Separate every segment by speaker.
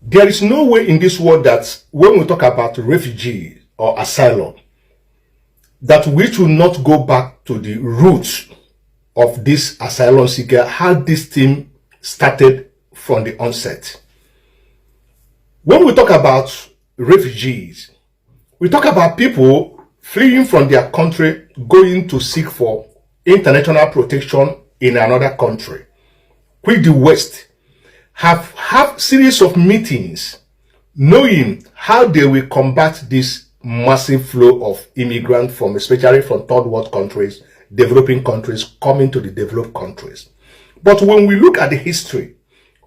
Speaker 1: There is no way in this world that when we talk about refugee or asylum, that we should not go back to the roots of this asylum seeker, how this thing started from the onset. When we talk about refugees, we talk about people fleeing from their country, going to seek for international protection in another country, which the West have series of meetings knowing how they will combat this massive flow of immigrants from, especially from third world countries, developing countries, coming to the developed countries. But when we look at the history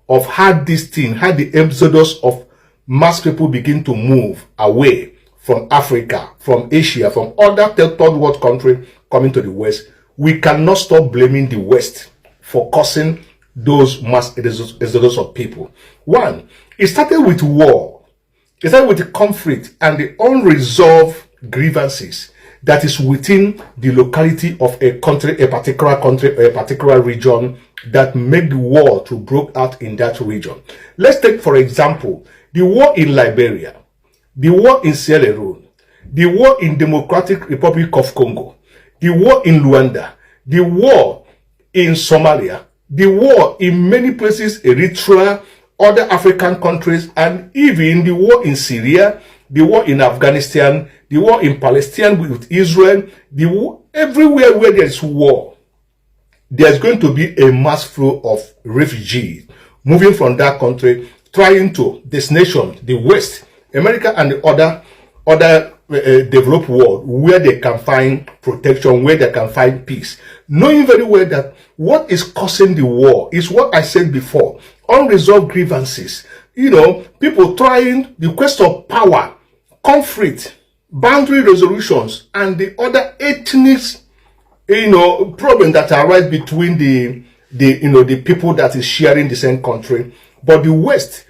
Speaker 1: of how this thing, how the exodus of mass people begin to move away from Africa, from Asia, from other third world countries coming to the West, we cannot stop blaming the West for causing those mass exodus of people. One, it started with war. It started with the conflict and the unresolved grievances that is within the locality of a country, a particular country, or a particular region that made the war to break out in that region. Let's take, for example, the war in Liberia, the war in Sierra Leone, the war in Democratic Republic of Congo, the war in Rwanda, the war in Somalia, the war in many places, Eritrea, other African countries, and even the war in Syria, the war in Afghanistan, the war in Palestine with Israel, the war everywhere where there is war, there's going to be a mass flow of refugees moving from that country, trying to destination, the West, America, and the other developed world where they can find protection, where they can find peace, knowing very well that what is causing the war is what I said before: unresolved grievances. People trying the quest of power, conflict, boundary resolutions, and the other ethnic, problem that arise between the people that is sharing the same country. But the West,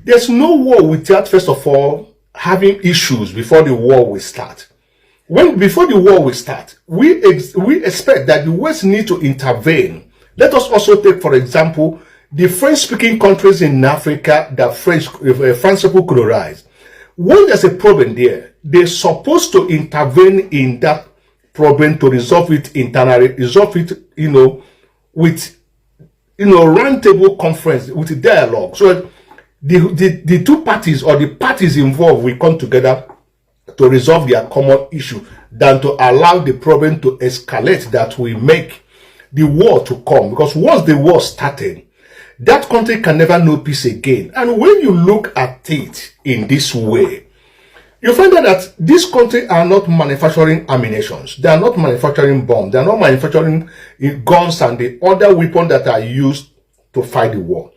Speaker 1: there's no war without, first of all, having issues before the war will start. Before the war will start, we expect that the West need to intervene. Let us also take, for example, the French-speaking countries in Africa that French people colonized. When there's a problem there, they're supposed to intervene in that problem to resolve it internally, resolve it, with, roundtable conference, with dialogue. So the two parties or the parties involved will come together to resolve their common issue than to allow the problem to escalate that will make the war to come. Because once the war started, that country can never know peace again. And when you look at it in this way, you find out that these countries are not manufacturing ammunition. They are not manufacturing bombs. They are not manufacturing guns and the other weapons that are used to fight the war.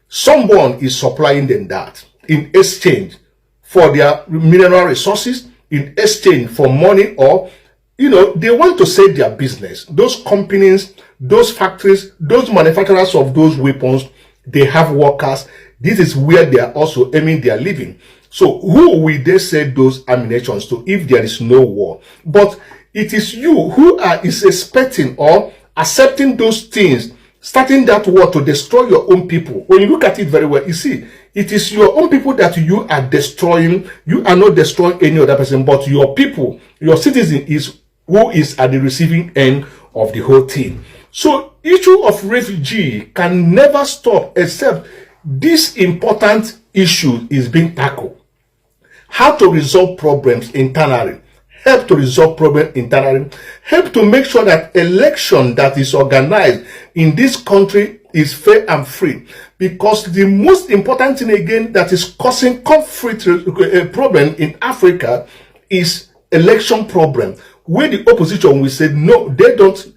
Speaker 1: Someone is supplying them that in exchange for their mineral resources, in exchange for money, or they want to save their business. Those companies, those factories, those manufacturers of those weapons, they have workers. This is where they are also earning their living. So who will they sell those ammunitions to if there is no war? But it is you who is expecting or accepting those things, starting that war to destroy your own people. When you look at it very well, you see, it is your own people that you are destroying. You are not destroying any other person, but your people, your citizen is who is at the receiving end of the whole thing. So issue of refugee can never stop except this important issue is being tackled. How to resolve problems internally, help to resolve problems internally, help to make sure that election that is organized in this country is fair and free. Because the most important thing again that is causing conflict problem in Africa is election problem, where the opposition will say no, they don't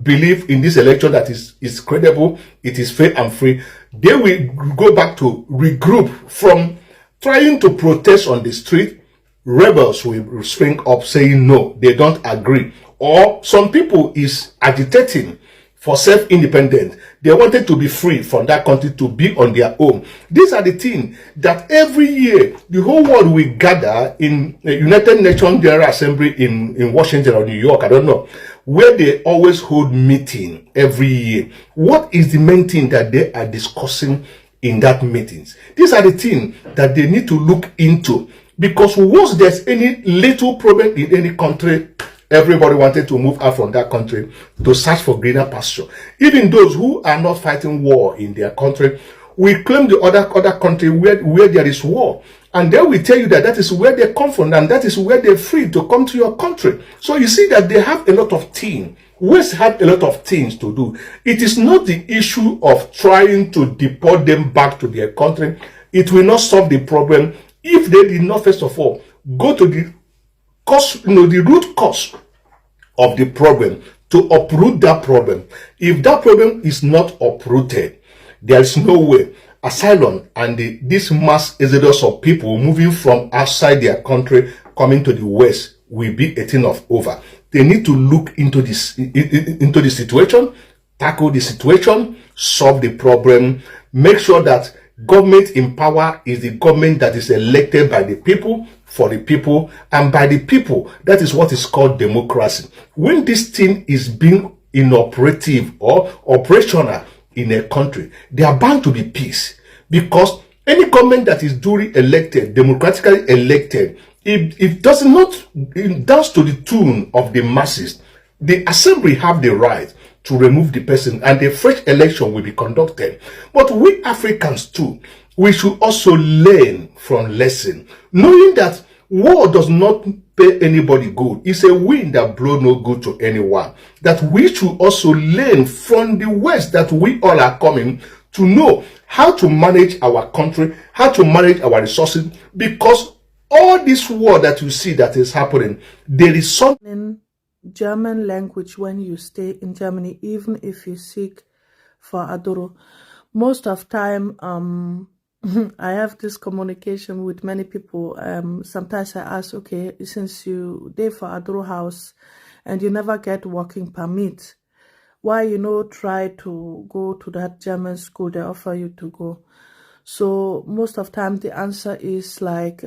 Speaker 1: believe in this election that is credible, it is fair and free. They will go back to regroup from trying to protest on the street. Rebels will spring up saying no, they don't agree. Or some people is agitating for self-independence. They wanted to be free from that country to be on their own. These are the things that every year the whole world will gather in the United Nations General Assembly in Washington or New York, I don't know, where they always hold meeting every year. What is the main thing that they are discussing in that meetings. These are the things that they need to look into, because once there's any little problem in any country, everybody wanted to move out from that country to search for greener pasture. Even those who are not fighting war in their country, we claim the other country where there is war. And then we tell you that that is where they come from, and that is where they're free to come to your country. So you see that they have a lot of things. West have a lot of things to do. It is not the issue of trying to deport them back to their country. It will not solve the problem if they did not, first of all, go to the cause, the root cause of the problem, to uproot that problem. If that problem is not uprooted, there is no way Asylum and this mass exodus of people moving from outside their country coming to the West will be a thing of over. They need to look into this, into the situation, tackle the situation, solve the problem, make sure that government in power is the government that is elected by the people, for the people, and by the people. That is what is called democracy. When this thing is being inoperative or operational in a country, there are bound to be peace, because any government that is duly elected, democratically elected, it does not dance to the tune of the masses. The assembly have the right to remove the person, and a fresh election will be conducted. But we Africans too, we should also learn from lesson, knowing that war does not pay anybody good. It's a wind that blows no good to anyone. That we should also learn from the West, that we all are coming to know how to manage our country, how to manage our resources, because all this war that you see that is happening, there is something
Speaker 2: in German language when you stay in Germany, even if you seek for Adoro. Most of time, I have this communication with many people. Sometimes I ask, okay, since you there for Adoro house and you never get working permit, why try to go to that German school they offer you to go? So most of time the answer is like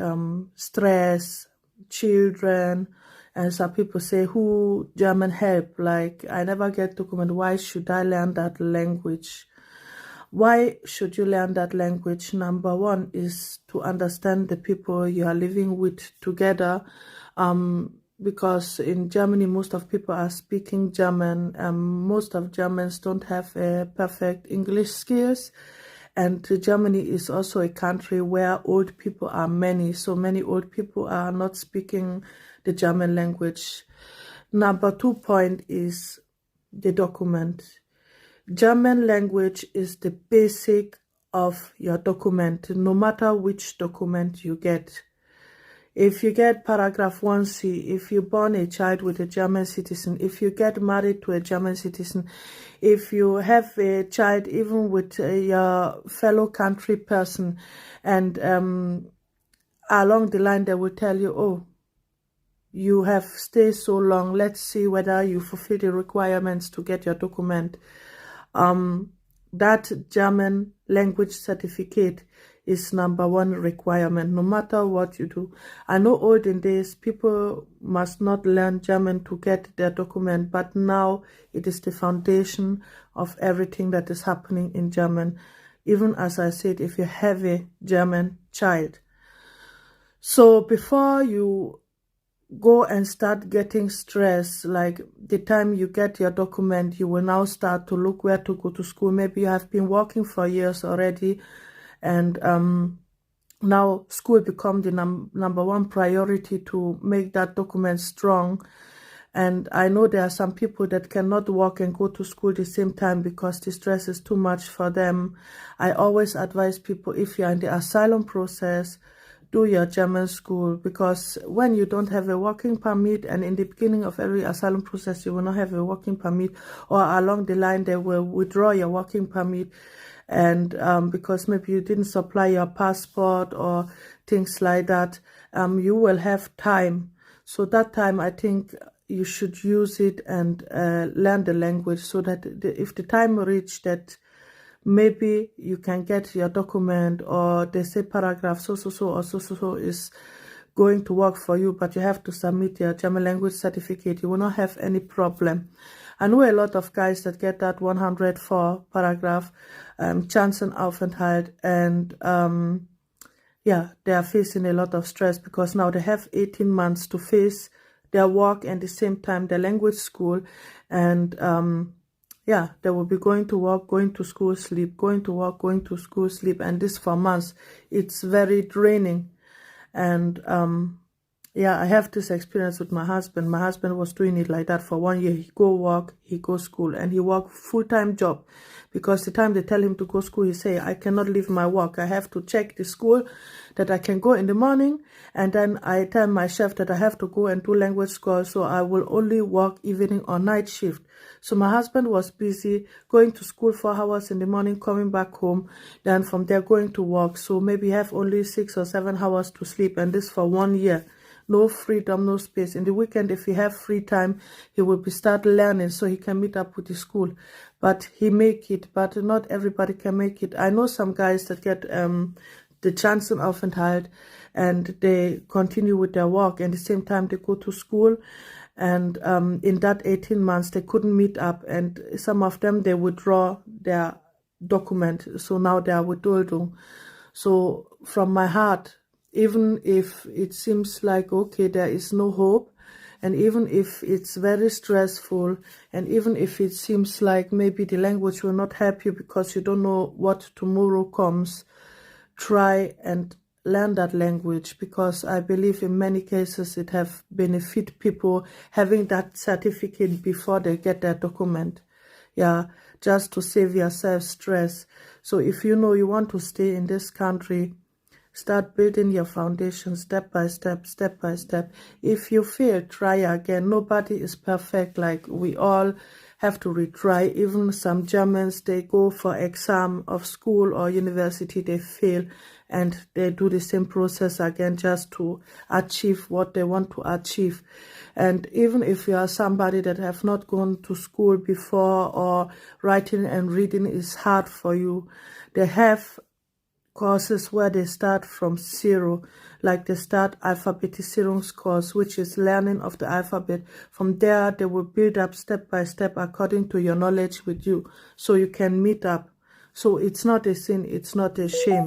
Speaker 2: stress, children, and some people say, who German help? Like, I never get document. Why should I learn that language? Why should you learn that language? Number one is to understand the people you are living with together. Because in Germany, most of people are speaking German. Most of Germans don't have perfect English skills. And Germany is also a country where old people are many. So many old people are not speaking the German language. Number 2 point is the document. German language is the basic of your document, no matter which document you get. If you get paragraph 1C, if you born a child with a German citizen, if you get married to a German citizen, if you have a child even with your fellow country person, and along the line they will tell you, oh, you have stayed so long, let's see whether you fulfill the requirements to get your document. That German language certificate is number 1 requirement, no matter what you do. I know olden days people must not learn German to get their document, but now it is the foundation of everything that is happening in German, even as I said, if you have a German child. So before you go and start getting stressed, like the time you get your document, you will now start to look where to go to school. Maybe you have been working for years already, and now school become the number 1 priority to make that document strong. And I know there are some people that cannot work and go to school the same time because the stress is too much for them. I always advise people, if you're in the asylum process, do your German school, because when you don't have a working permit, and in the beginning of every asylum process you will not have a working permit, or along the line they will withdraw your working permit, and because maybe you didn't supply your passport or things like that, you will have time. So that time I think you should use it and learn the language, so that if the time reach that maybe you can get your document, or they say paragraph so is going to work for you, but you have to submit your German language certificate. You will not have any problem. I know a lot of guys that get that 104 paragraph Chancenaufenthalt, and yeah, they are facing a lot of stress because now they have 18 months to face their work and at the same time their language school, and yeah, they will be going to work, going to school, sleep, going to work, going to school, sleep, and this for months. It's very draining. And yeah, I have this experience with my husband. My husband was doing it like that for 1 year. He go work, he go school, and he work full-time job, because the time they tell him to go school, he say, I cannot leave my work. I have to check the school that I can go in the morning, and then I tell my chef that I have to go and do language school, so I will only work evening or night shift. So my husband was busy going to school 4 hours in the morning, coming back home, then from there going to work. So maybe have only 6 or 7 hours to sleep, and this for 1 year. No freedom, no space. In the weekend, if he have free time, he will be start learning so he can meet up with the school. But he make it, but not everybody can make it. I know some guys that get the Chancenaufenthalt and they continue with their work, and at the same time they go to school, and in that 18 months they couldn't meet up, and some of them they withdraw their document, so now they are Duldung. So from my heart, even if it seems like, okay, there is no hope, and even if it's very stressful, and even if it seems like maybe the language will not help you because you don't know what tomorrow comes, try and learn that language, because I believe in many cases it have benefit people having that certificate before they get their document. Yeah, just to save yourself stress. So if you know you want to stay in this country, start building your foundation step by step, step by step. If you fail, try again. Nobody is perfect. Like, we all have to retry. Even some Germans, they go for exam of school or university, they fail, and they do the same process again just to achieve what they want to achieve. And even if you are somebody that have not gone to school before, or writing and reading is hard for you, they have courses where they start from zero, like they start Alphabetisierungs course, which is learning of the alphabet. From there, they will build up step by step according to your knowledge with you, so you can meet up. So it's not a sin, it's not a shame.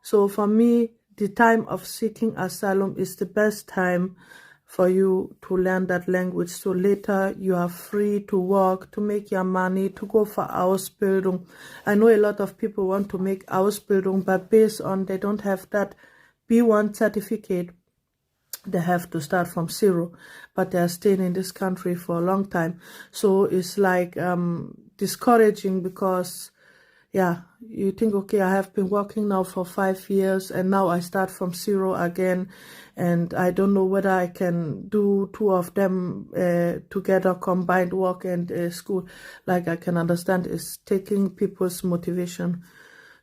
Speaker 2: So for me, the time of seeking asylum is the best time for you to learn that language, so later you are free to work, to make your money, to go for Ausbildung. I know a lot of people want to make Ausbildung, but based on they don't have that B1 certificate, they have to start from zero, but they are staying in this country for a long time. So it's like discouraging, because yeah, you think, okay, I have been working now for 5 years and now I start from zero again, and I don't know whether I can do 2 of them together, combined work and school. Like, I can understand it's taking people's motivation.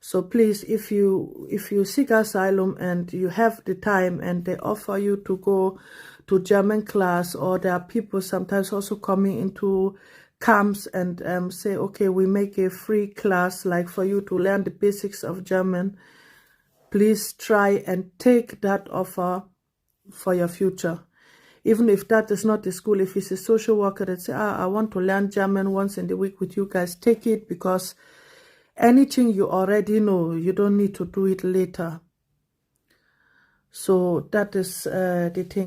Speaker 2: So please, if you seek asylum and you have the time and they offer you to go to German class, or there are people sometimes also coming into camps and say, okay, we make a free class like for you to learn the basics of German, please try and take that offer for your future. Even if that is not the school, if it's a social worker that say, I want to learn German once in the week with you guys, take it, because anything you already know, you don't need to do it later. So that is the thing.